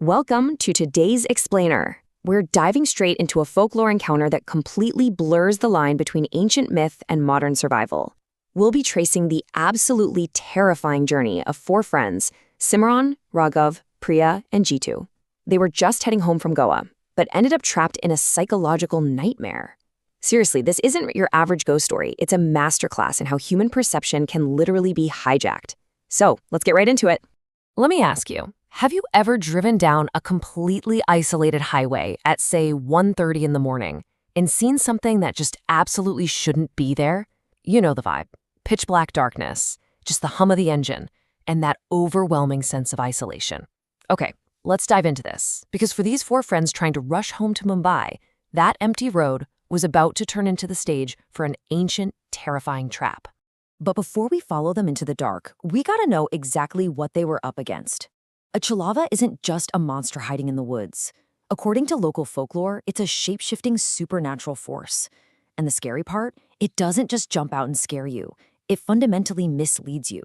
Welcome to today's Explainer. We're diving straight into a folklore encounter that completely blurs the line between ancient myth and modern survival. We'll be tracing the absolutely terrifying journey of four friends, Simran, Raghav, Priya, and Jitu. They were just heading home from Goa, but ended up trapped in a psychological nightmare. Seriously, this isn't your average ghost story. It's a masterclass in how human perception can literally be hijacked. So, let's get right into it. Let me ask you, have you ever driven down a completely isolated highway at, say, 1:30 in the morning and seen something that just absolutely shouldn't be there? You know the vibe. Pitch black darkness, just the hum of the engine, and that overwhelming sense of isolation. Okay, let's dive into this, because for these four friends trying to rush home to Mumbai, that empty road was about to turn into the stage for an ancient, terrifying trap. But before we follow them into the dark, we gotta know exactly what they were up against. A Chhalava isn't just a monster hiding in the woods. According to local folklore, it's a shape-shifting supernatural force. And the scary part? It doesn't just jump out and scare you. It fundamentally misleads you.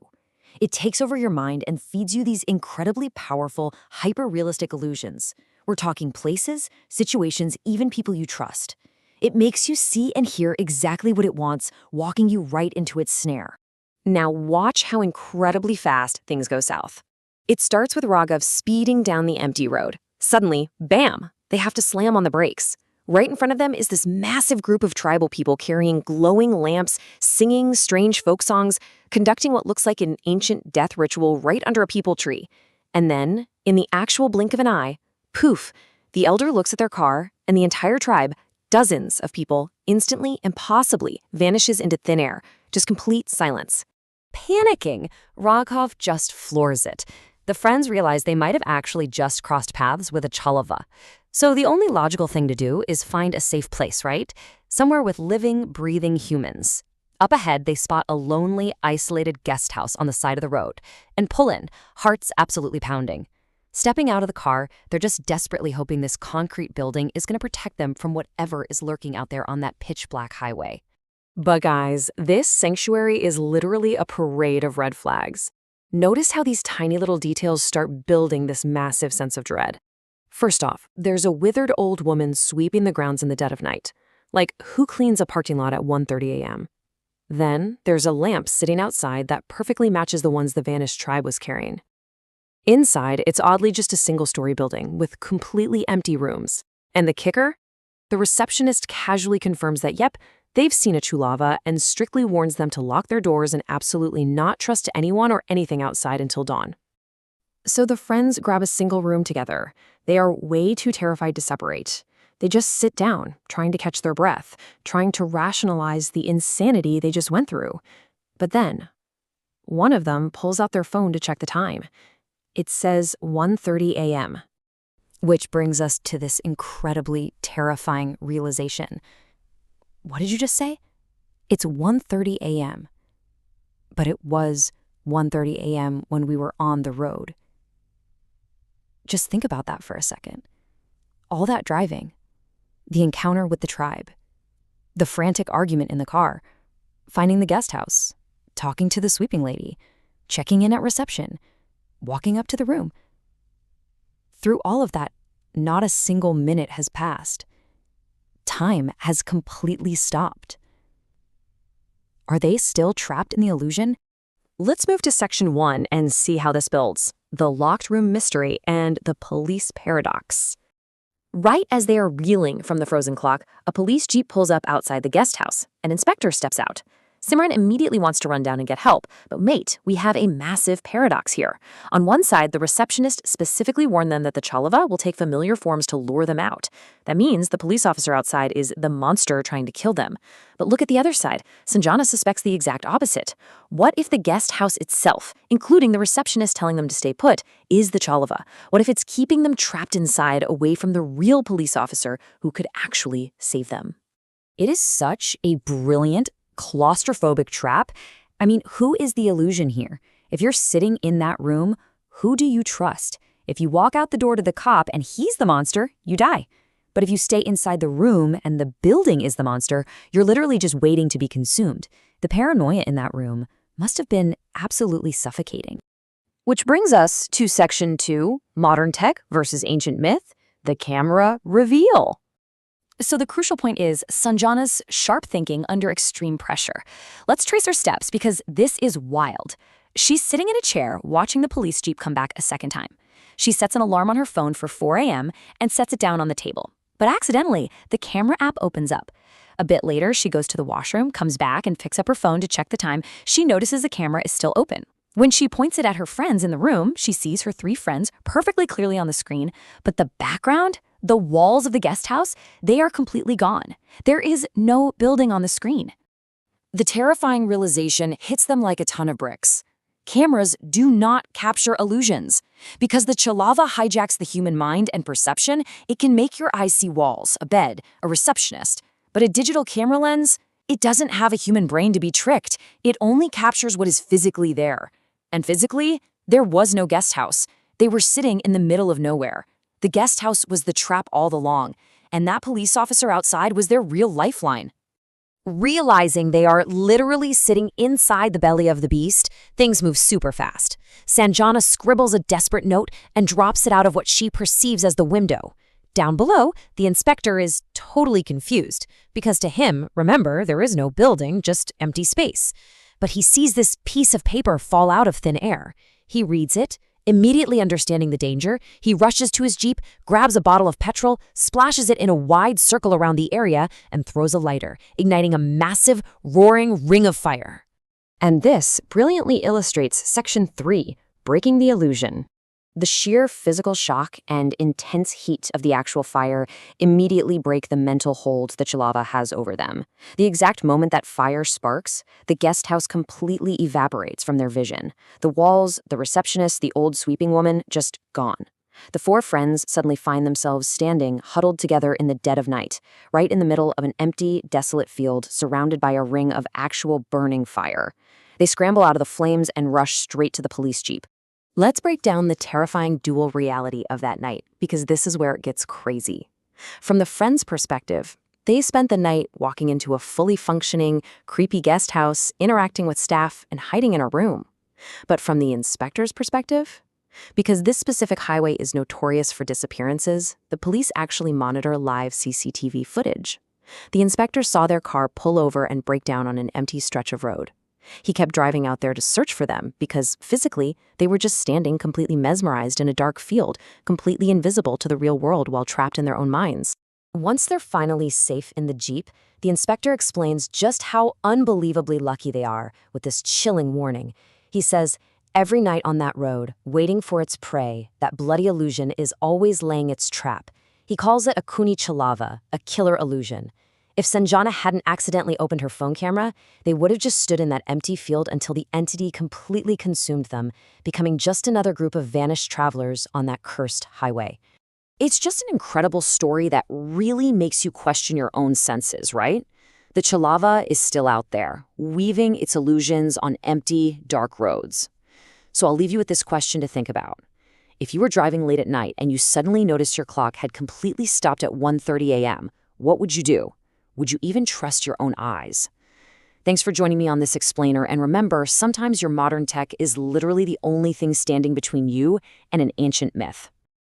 It takes over your mind and feeds you these incredibly powerful, hyper-realistic illusions. We're talking places, situations, even people you trust. It makes you see and hear exactly what it wants, walking you right into its snare. Now watch how incredibly fast things go south. It starts with Raghav speeding down the empty road. Suddenly, bam, they have to slam on the brakes. Right in front of them is this massive group of tribal people carrying glowing lamps, singing strange folk songs, conducting what looks like an ancient death ritual right under a peepal tree. And then, in the actual blink of an eye, poof, the elder looks at their car, and the entire tribe, dozens of people, instantly and possibly vanishes into thin air, just complete silence. Panicking, Raghav just floors it. The friends realize they might have actually just crossed paths with a Chhalava. So the only logical thing to do is find a safe place, right? Somewhere with living, breathing humans. Up ahead, they spot a lonely, isolated guest house on the side of the road and pull in, hearts absolutely pounding. Stepping out of the car, they're just desperately hoping this concrete building is going to protect them from whatever is lurking out there on that pitch-black highway. But guys, this sanctuary is literally a parade of red flags. Notice how these tiny little details start building this massive sense of dread. First off, there's a withered old woman sweeping the grounds in the dead of night. Like, who cleans a parking lot at 1:30 a.m.? Then, there's a lamp sitting outside that perfectly matches the ones the vanished tribe was carrying. Inside, it's oddly just a single-story building with completely empty rooms. And the kicker? The receptionist casually confirms that, yep, they've seen a Chhalava and strictly warns them to lock their doors and absolutely not trust anyone or anything outside until dawn. So the friends grab a single room together. They are way too terrified to separate. They just sit down, trying to catch their breath, trying to rationalize the insanity they just went through. But then, one of them pulls out their phone to check the time. It says 1:30 a.m. Which brings us to this incredibly terrifying realization. What did you just say? It's 1:30 a.m. But it was 1:30 a.m. when we were on the road. Just think about that for a second. All that driving, the encounter with the tribe, the frantic argument in the car, finding the guest house, talking to the sweeping lady, checking in at reception, walking up to the room. Through all of that, not a single minute has passed. Time has completely stopped. Are they still trapped in the illusion? Let's move to section 1 and see how this builds. The locked room mystery and the police paradox. Right as they are reeling from the frozen clock, a police jeep pulls up outside the guest house. An inspector steps out. Simran immediately wants to run down and get help, but wait, we have a massive paradox here. On one side, the receptionist specifically warned them that the Chhalava will take familiar forms to lure them out. That means the police officer outside is the monster trying to kill them. But look at the other side. Sanjana suspects the exact opposite. What if the guest house itself, including the receptionist telling them to stay put, is the Chhalava? What if it's keeping them trapped inside away from the real police officer who could actually save them? It is such a brilliant, claustrophobic trap. I mean, who is the illusion here? If you're sitting in that room, who do you trust? If you walk out the door to the cop and he's the monster, you die. But if you stay inside the room and the building is the monster, you're literally just waiting to be consumed. The paranoia in that room must have been absolutely suffocating. Which brings us to Section 2, Modern Tech versus Ancient Myth, the camera reveal. So the crucial point is Sanjana's sharp thinking under extreme pressure. Let's trace her steps because this is wild. She's sitting in a chair watching the police jeep come back a second time. She sets an alarm on her phone for 4 a.m. and sets it down on the table. But accidentally, the camera app opens up. A bit later, she goes to the washroom, comes back, and picks up her phone to check the time. She notices the camera is still open. When she points it at her friends in the room, she sees her 3 friends perfectly clearly on the screen, but the background, the walls of the guest house, they are completely gone. There is no building on the screen. The terrifying realization hits them like a ton of bricks. Cameras do not capture illusions. Because the Chhalava hijacks the human mind and perception, it can make your eyes see walls, a bed, a receptionist. But a digital camera lens, it doesn't have a human brain to be tricked. It only captures what is physically there. And physically, there was no guest house. They were sitting in the middle of nowhere. The guest house was the trap all along, and that police officer outside was their real lifeline. Realizing they are literally sitting inside the belly of the beast, things move super fast. Sanjana scribbles a desperate note and drops it out of what she perceives as the window. Down below, the inspector is totally confused, because to him, remember, there is no building, just empty space. But he sees this piece of paper fall out of thin air. He reads it. Immediately understanding the danger, he rushes to his jeep, grabs a bottle of petrol, splashes it in a wide circle around the area, and throws a lighter, igniting a massive, roaring ring of fire. And this brilliantly illustrates Section 3, Breaking the Illusion. The sheer physical shock and intense heat of the actual fire immediately break the mental hold that Chhalava has over them. The exact moment that fire sparks, the guest house completely evaporates from their vision. The walls, the receptionist, the old sweeping woman, just gone. The 4 friends suddenly find themselves standing, huddled together in the dead of night, right in the middle of an empty, desolate field surrounded by a ring of actual burning fire. They scramble out of the flames and rush straight to the police jeep. Let's break down the terrifying dual reality of that night, because this is where it gets crazy. From the friends' perspective, they spent the night walking into a fully functioning, creepy guest house, interacting with staff, and hiding in a room. But from the inspector's perspective, because this specific highway is notorious for disappearances, the police actually monitor live CCTV footage. The inspector saw their car pull over and break down on an empty stretch of road. He kept driving out there to search for them because, physically, they were just standing completely mesmerized in a dark field, completely invisible to the real world while trapped in their own minds. Once they're finally safe in the Jeep, the inspector explains just how unbelievably lucky they are with this chilling warning. He says, every night on that road, waiting for its prey, that bloody illusion is always laying its trap. He calls it a kuni Chhalava, a killer illusion. If Sanjana hadn't accidentally opened her phone camera, they would have just stood in that empty field until the entity completely consumed them, becoming just another group of vanished travelers on that cursed highway. It's just an incredible story that really makes you question your own senses, right? The Chhalava is still out there, weaving its illusions on empty, dark roads. So I'll leave you with this question to think about. If you were driving late at night and you suddenly noticed your clock had completely stopped at 1:30 a.m., what would you do? Would you even trust your own eyes? Thanks for joining me on this explainer, and remember, sometimes your modern tech is literally the only thing standing between you and an ancient myth.